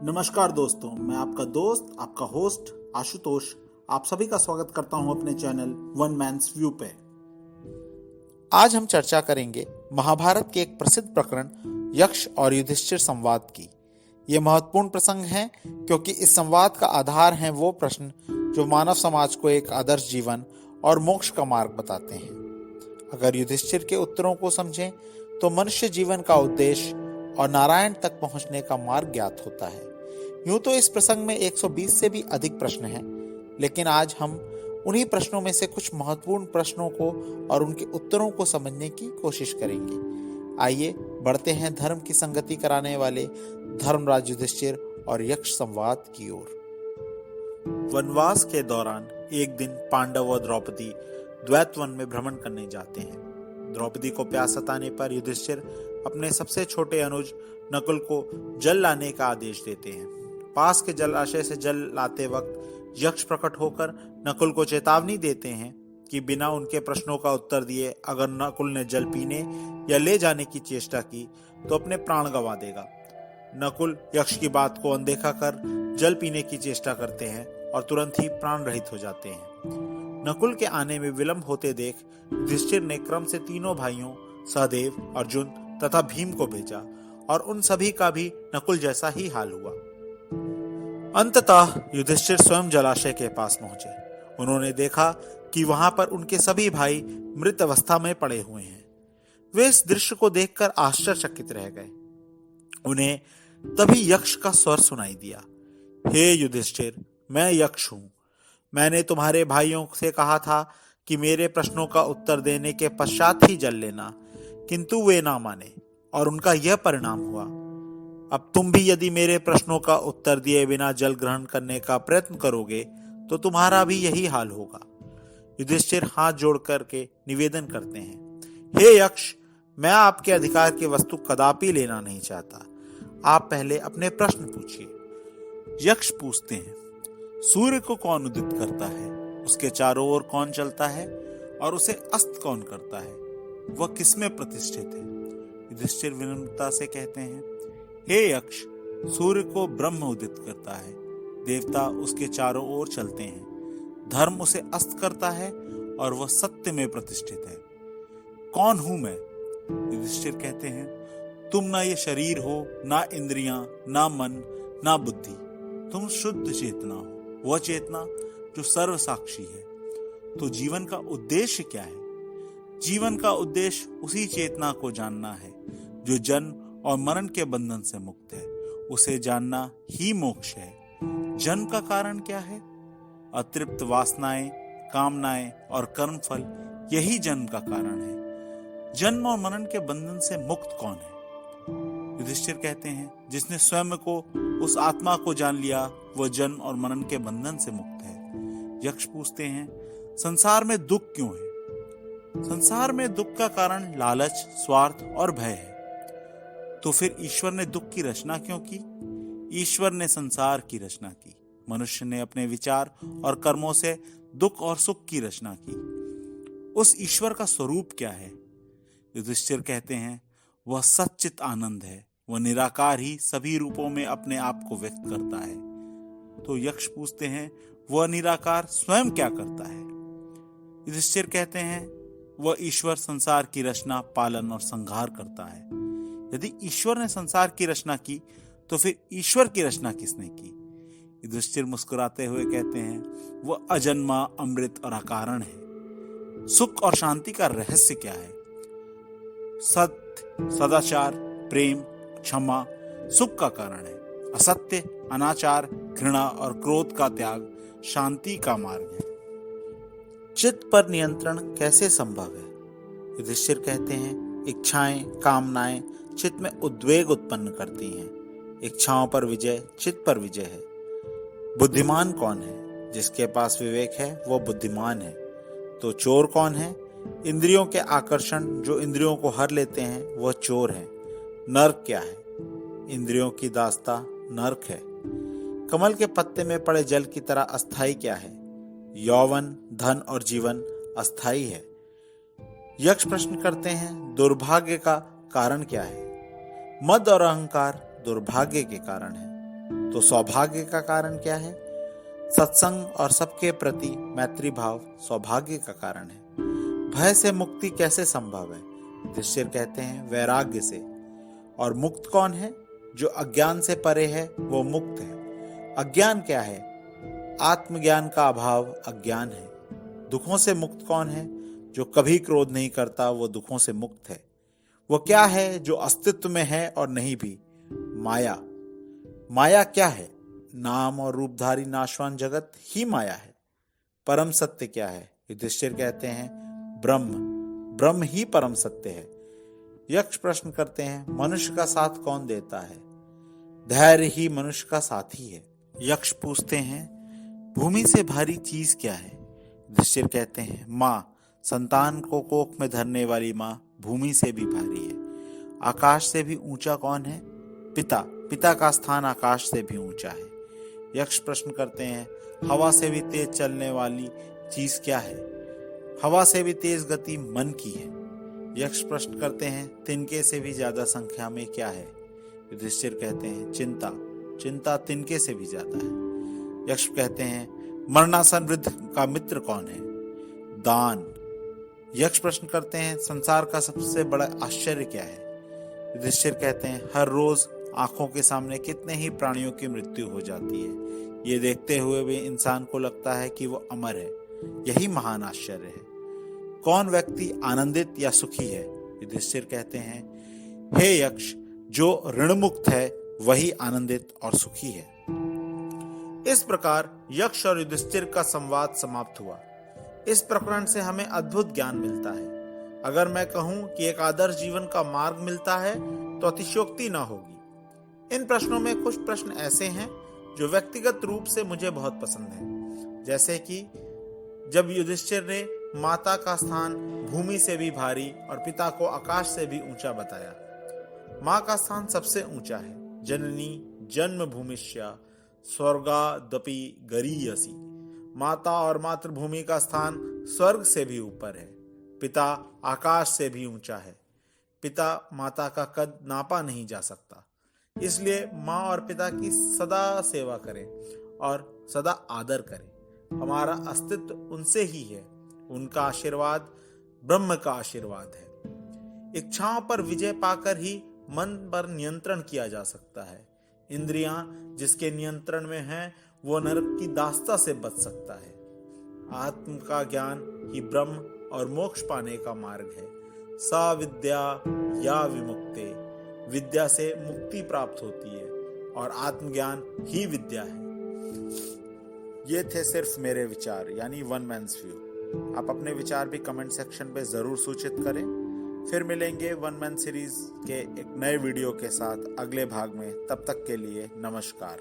नमस्कार दोस्तों, मैं आपका दोस्त, आपका होस्ट आशुतोष आप सभी का स्वागत करता हूं अपने चैनल वन मैन्स व्यू पे। आज हम चर्चा करेंगे महाभारत के एक प्रसिद्ध प्रकरण यक्ष और युधिष्ठिर संवाद की। ये महत्वपूर्ण प्रसंग है क्योंकि इस संवाद का आधार हैं वो प्रश्न जो मानव समाज को एक आदर्श जीवन और मोक्ष का मार्ग बताते हैं। अगर युधिष्ठिर के उत्तरों को समझें तो मनुष्य जीवन का उद्देश्य और नारायण तक पहुंचने का मार्ग ज्ञात होता है। यूं तो इस प्रसंग में 120 से भी अधिक प्रश्न हैं, लेकिन आज हम उन्हीं प्रश्नों में से कुछ महत्वपूर्ण प्रश्नों को और उनके उत्तरों को समझने की कोशिश करेंगे। आइए बढ़ते हैं धर्म की संगति कराने वाले धर्मराज युधिष्ठिर और यक्ष संवाद की ओर। वनवास के दौरान एक दिन पांडव और द्रौपदी द्वैतवन में भ्रमण करने जाते हैं। द्रौपदी को प्यास सताने पर युधिष्ठिर अपने सबसे छोटे अनुज नकुल को जल लाने का आदेश देते हैं। पास के जलाशय से जल लाते वक्त यक्ष प्रकट होकर नकुल को चेतावनी देते हैं कि बिना उनके प्रश्नों का उत्तर दिए अगर नकुल ने जल पीने या ले जाने की चेष्टा की तो अपने प्राण गंवा देगा। नकुल यक्ष की बात को अनदेखा कर जल पीने की चेष्टा करते हैं और तुरंत ही प्राण रहित हो जाते हैं। नकुल के आने में विलंब होते देख युधिष्ठिर ने क्रम से तीनों भाइयों सहदेव, अर्जुन तथा भीम को भेजा और उन सभी का भी नकुल जैसा ही हाल हुआ। अंततः युधिष्ठिर स्वयं जलाशय के पास पहुंचे। उन्होंने देखा कि वहां पर उनके सभी भाई मृत अवस्था में पड़े हुए हैं। वे इस दृश्य को देखकर आश्चर्यचकित रह गए। उन्हें तभी यक्ष का स्वर सुनाई दिया, हे युधिष्ठिर, मैं यक्ष हूं। मैंने तुम्हारे भाइयों से कहा था कि मेरे प्रश्नों का उत्तर देने के पश्चात ही जल लेना, किंतु वे ना माने और उनका यह परिणाम हुआ। अब तुम भी यदि मेरे प्रश्नों का उत्तर दिए बिना जल ग्रहण करने का प्रयत्न करोगे तो तुम्हारा भी यही हाल होगा। युधिष्ठिर हाथ जोड़ करके निवेदन करते हैं, हे यक्ष, मैं आपके अधिकार की वस्तु कदापि लेना नहीं चाहता। आप पहले अपने प्रश्न पूछिए। यक्ष पूछते हैं, सूर्य को कौन उदित करता है, उसके चारों ओर कौन चलता है और उसे अस्त कौन करता है, वह किसमें प्रतिष्ठित है? युधिष्ठिर विनम्रता से कहते हैं, हे यक्ष, सूर्य को ब्रह्म उदित करता है, देवता उसके चारों ओर चलते हैं, धर्म उसे अस्त करता है और वह सत्य में प्रतिष्ठित है। कौन हूं मैं? युधिष्ठिर कहते हैं, तुम ना ये शरीर हो, ना इंद्रियां, ना मन, ना बुद्धि। तुम शुद्ध चेतना हो, वह चेतना जो सर्व साक्षी है। तो जीवन का उद्देश्य क्या है? जीवन का उद्देश्य उसी चेतना को जानना है जो जन्म और मरण के बंधन से मुक्त है। उसे जानना ही मोक्ष है। जन्म का कारण क्या है? अतृप्त वासनाएं, कामनाएं और कर्मफल, यही जन्म का कारण है। जन्म और मरण के बंधन से मुक्त कौन है? युधिष्ठिर कहते हैं, जिसने स्वयं को, उस आत्मा को जान लिया, वह जन्म और मरण के बंधन से मुक्त है। यक्ष पूछते हैं, संसार में दुख क्यों है? संसार में दुख का कारण लालच, स्वार्थ और भय है। तो फिर ईश्वर ने दुख की रचना क्यों की? ईश्वर ने संसार की रचना की। मनुष्य ने अपने विचार और कर्मों से दुख और सुख की रचना की। उस ईश्वर का स्वरूप क्या है? युधिष्ठिर कहते हैं, वह सच्चित आनंद है। वह निराकार ही सभी रूपों में अपने आप को व्यक्त करता है। तो यक्ष पूछते हैं, वह निराकार स्वयं क्या करता है? युधिष्ठिर कहते हैं, वह ईश्वर संसार की रचना, पालन और संहार करता है। यदि ईश्वर ने संसार की रचना की तो फिर ईश्वर की रचना किसने की? युधिष्ठिर मुस्कुराते हुए कहते हैं, वह अजन्मा, अमृत और अकारण है। सुख और शांति का रहस्य क्या है? सत्य, सदाचार, प्रेम, क्षमा सुख का कारण है। असत्य, अनाचार, घृणा और क्रोध का त्याग शांति का मार्ग है। चित्त पर नियंत्रण कैसे संभव है? युधिष्ठिर कहते हैं, इच्छाएं, कामनाएं चित्त में उद्वेग उत्पन्न करती हैं। इच्छाओं पर विजय चित्त पर विजय है। बुद्धिमान कौन है? जिसके पास विवेक है वह बुद्धिमान है। तो चोर कौन है? इंद्रियों के आकर्षण जो इंद्रियों को हर लेते हैं वह चोर है। नरक क्या है? इंद्रियों की दास्ता नरक है। कमल के पत्ते में पड़े जल की तरह अस्थाई क्या है? यौवन, धन और जीवन अस्थाई है। यक्ष प्रश्न करते हैं, दुर्भाग्य का कारण क्या है? मद और अहंकार दुर्भाग्य के कारण है। तो सौभाग्य का कारण क्या है? सत्संग और सबके प्रति मैत्री भाव सौभाग्य का कारण है। भय से मुक्ति कैसे संभव है? युधिष्ठिर कहते हैं वैराग्य से। और मुक्त कौन है? जो अज्ञान से परे है वो मुक्त है। अज्ञान क्या है? आत्मज्ञान का अभाव अज्ञान है। दुखों से मुक्त कौन है? जो कभी क्रोध नहीं करता वो दुखों से मुक्त है। वो क्या है? जो अस्तित्व में है और नहीं भी, माया। माया क्या है? नाम और रूपधारी नाशवान जगत ही माया है। परम सत्य क्या है? युधिष्ठिर कहते हैं ब्रह्म। ब्रह्म ही परम सत्य है। यक्ष प्रश्न करते हैं मनुष्य का साथ कौन देता है? धैर्य ही मनुष्य का साथी है। यक्ष पूछते हैं भूमि से भारी चीज क्या है? युधिष्ठिर कहते हैं माँ। संतान को कोख में धरने वाली माँ भूमि से भी भारी है। आकाश से भी ऊंचा कौन है? पिता। पिता का स्थान आकाश से भी ऊंचा है। यक्ष प्रश्न करते हैं हवा से भी तेज चलने वाली चीज क्या है? हवा से भी तेज गति मन की है। यक्ष प्रश्न करते हैं तिनके से भी ज्यादा संख्या में क्या है? युधिष्ठिर कहते हैं चिंता। चिंता तिनके से भी ज्यादा है। यक्ष कहते हैं मरणासन वृद्ध का मित्र कौन है? दान। यक्ष प्रश्न करते हैं संसार का सबसे बड़ा आश्चर्य क्या है? युधिष्ठिर कहते हैं हर रोज आंखों के सामने कितने ही प्राणियों की मृत्यु हो जाती है। ये देखते हुए भी इंसान को लगता है कि वो अमर है। यही महान आश्चर्य है। कौन व्यक्ति आनंदित या सुखी है? युधिष्ठिर कहते हैं हे यक्ष, जो ऋण मुक्त है वही आनंदित और सुखी है। इस प्रकार यक्ष और युधिष्ठिर का संवाद समाप्त हुआ। इस प्रकरण से हमें अद्भुत ज्ञान मिलता है। अगर मैं कहूं कि एक आदर्श जीवन का मार्ग मिलता है तो अतिशयोक्ति ना होगी। इन प्रश्नों में कुछ प्रश्न ऐसे हैं जो व्यक्तिगत रूप से मुझे बहुत पसंद है। जैसे कि जब युधिष्ठिर ने माता का स्थान भूमि से भी भारी और पिता को आकाश से भी ऊंचा बताया। माँ का स्थान सबसे ऊंचा है। जननी जन्मभूमिश्च स्वर्गादपि गरीयसी। माता और मातृभूमि का स्थान स्वर्ग से भी ऊपर है। पिता आकाश से भी ऊंचा है। पिता माता का कद नापा नहीं जा सकता। इसलिए माँ और पिता की सदा सेवा करें और सदा आदर करें। हमारा अस्तित्व उनसे ही है। उनका आशीर्वाद ब्रह्म का आशीर्वाद है। इच्छाओं पर विजय पाकर ही मन पर नियंत्रण किया जा सकता है। इंद्रियां जिसके नियंत्रण में हैं वो नरक की दास्ता से बच सकता है। आत्म का ज्ञान ही ब्रह्म और मोक्ष पाने का मार्ग है। सा विद्या या विमुक्ते। विद्या से मुक्ति प्राप्त होती है और आत्मज्ञान ही विद्या है। ये थे सिर्फ मेरे विचार यानी वन मैन्स व्यू। आप अपने विचार भी कमेंट सेक्शन पे जरूर सूचित करें। फिर मिलेंगे वन मैन सीरीज के एक नए वीडियो के साथ अगले भाग में। तब तक के लिए नमस्कार।